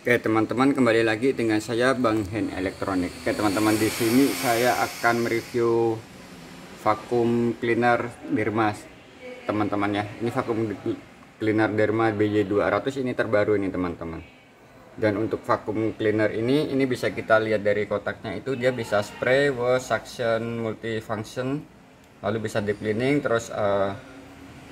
Oke teman-teman, kembali lagi dengan saya Bang Hen Elektronik. Oke teman-teman, di sini saya akan mereview vakum cleaner Derma teman-teman ya. Ini vakum cleaner Derma BY200, ini terbaru ini teman-teman. Dan untuk vakum cleaner ini bisa kita lihat dari kotaknya, itu dia bisa spray, wash, suction, multifunction, lalu bisa deep cleaning, terus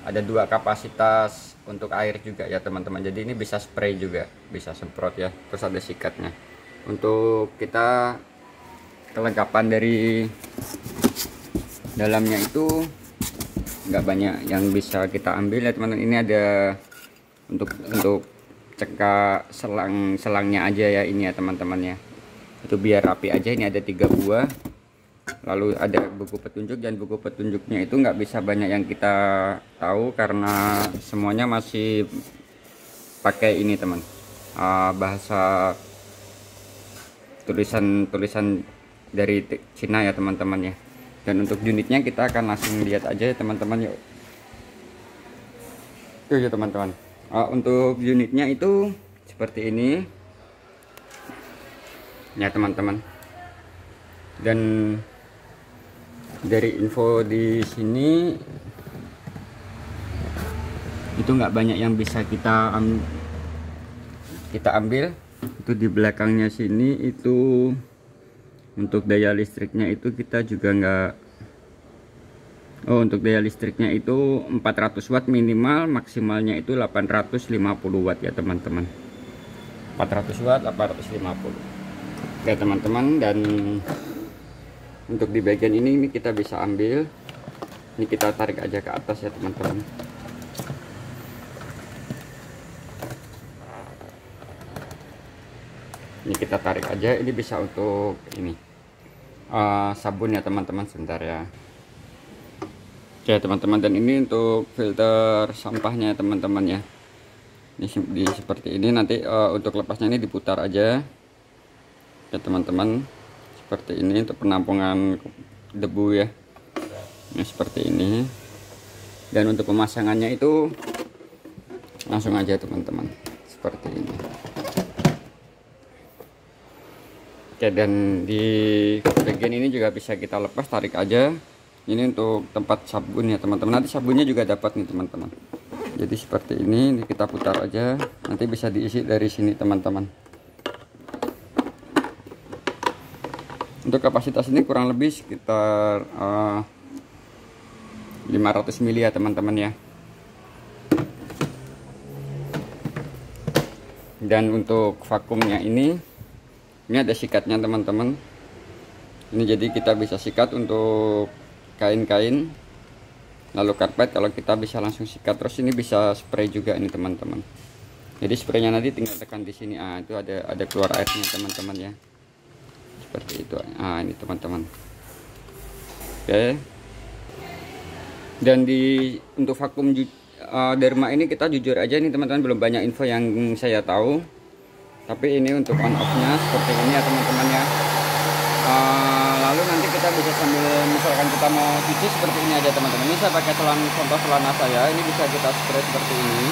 ada dua kapasitas untuk air juga ya teman-teman. Jadi ini bisa spray juga, bisa semprot ya, terus ada sikatnya. Untuk kita kelengkapan dari dalamnya itu nggak banyak yang bisa kita ambil ya teman-teman. Ini ada untuk cekak selangnya aja ya ini ya teman-teman ya, itu biar rapi aja. Ini ada 3 buah, lalu ada buku petunjuk, dan buku petunjuknya itu nggak bisa banyak yang kita tahu karena semuanya masih pakai ini teman, bahasa tulisan dari Cina ya teman-teman ya. Dan untuk unitnya kita akan langsung lihat aja ya teman-teman yuk. Tuh ya teman-teman, untuk unitnya itu seperti ini ya teman-teman. Dan dari info di sini itu nggak banyak yang bisa kita ambil. Itu di belakangnya sini itu untuk daya listriknya itu kita juga nggak. Untuk daya listriknya itu 400 watt minimal, maksimalnya itu 850 watt ya teman-teman. 400 watt 850. Oke teman-teman, dan untuk di bagian ini kita bisa ambil, ini kita tarik aja ke atas ya teman-teman. Ini kita tarik aja, ini bisa untuk ini sabun ya teman-teman, sebentar ya. Oke teman-teman, dan ini untuk filter sampahnya teman-teman ya. Ini seperti ini, nanti untuk lepasnya ini diputar aja ya teman-teman, seperti ini untuk penampungan debu ya. Ini seperti ini. Dan untuk pemasangannya itu langsung aja teman-teman, seperti ini. Oke, dan di bagian ini juga bisa kita lepas, tarik aja. Ini untuk tempat sabun ya teman-teman, nanti sabunnya juga dapat nih teman-teman. Jadi seperti ini kita putar aja, nanti bisa diisi dari sini teman-teman. Untuk kapasitas ini kurang lebih sekitar 500 mili ya teman-teman ya. Dan untuk vakumnya ini ada sikatnya teman-teman. Ini jadi kita bisa sikat untuk kain-kain, lalu karpet kalau kita bisa langsung sikat. Terus ini bisa spray juga ini teman-teman. Jadi spraynya nanti tinggal tekan di sini, itu ada keluar airnya teman-teman ya, seperti itu. Ini teman-teman. Oke, dan untuk vakum Derma ini kita jujur aja nih teman-teman, belum banyak info yang saya tahu. Tapi ini untuk on off nya seperti ini ya teman-teman ya. Lalu nanti kita bisa sambil, misalkan kita mau cuci seperti ini aja teman-teman. Ini saya pakai contoh celana saya, ini bisa kita spray seperti ini.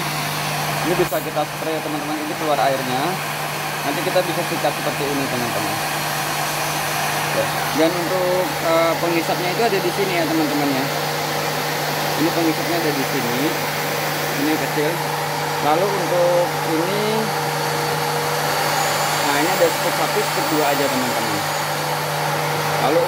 Ini bisa kita spray ya teman-teman, ini keluar airnya. Nanti kita bisa sikat seperti ini teman-teman. Dan untuk penghisapnya itu ada di sini ya teman-teman ya. Ini penghisapnya ada di sini, ini kecil. Lalu untuk ini ada scoop 1, scoop 2 aja teman-teman. Lalu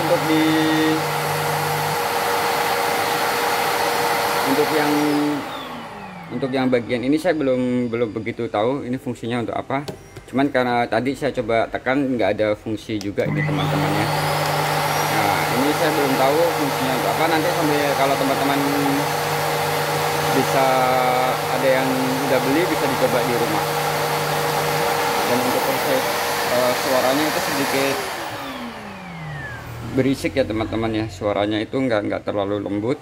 untuk yang bagian ini saya belum begitu tahu ini fungsinya untuk apa. Cuman karena tadi saya coba tekan nggak ada fungsi juga ini teman-teman ya. Nah ini saya belum tahu fungsinya untuk apa. Nanti sambil kalau teman-teman bisa ada yang udah beli, bisa dicoba di rumah. Dan untuk proses suaranya itu sedikit berisik ya teman-teman ya. Suaranya itu nggak terlalu lembut.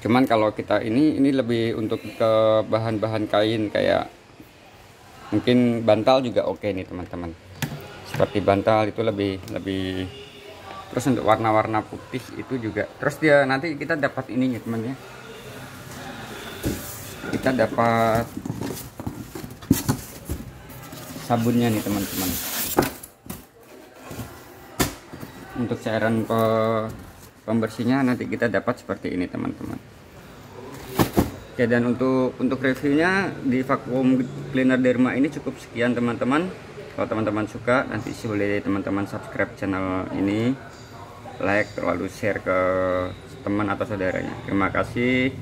Cuman kalau kita ini lebih untuk ke bahan-bahan kain, kayak mungkin bantal juga oke nih teman-teman. Seperti bantal itu lebih. Terus untuk warna-warna putih itu juga. Terus dia nanti kita dapat ininya teman ya. Kita dapat sabunnya nih teman-teman. Untuk cairan pembersihnya nanti kita dapat seperti ini teman-teman. Oke, dan untuk reviewnya di vacuum cleaner Derma ini cukup sekian teman-teman. Kalau teman-teman suka, nanti boleh teman-teman subscribe channel ini, like, lalu share ke teman atau saudaranya. Terima kasih.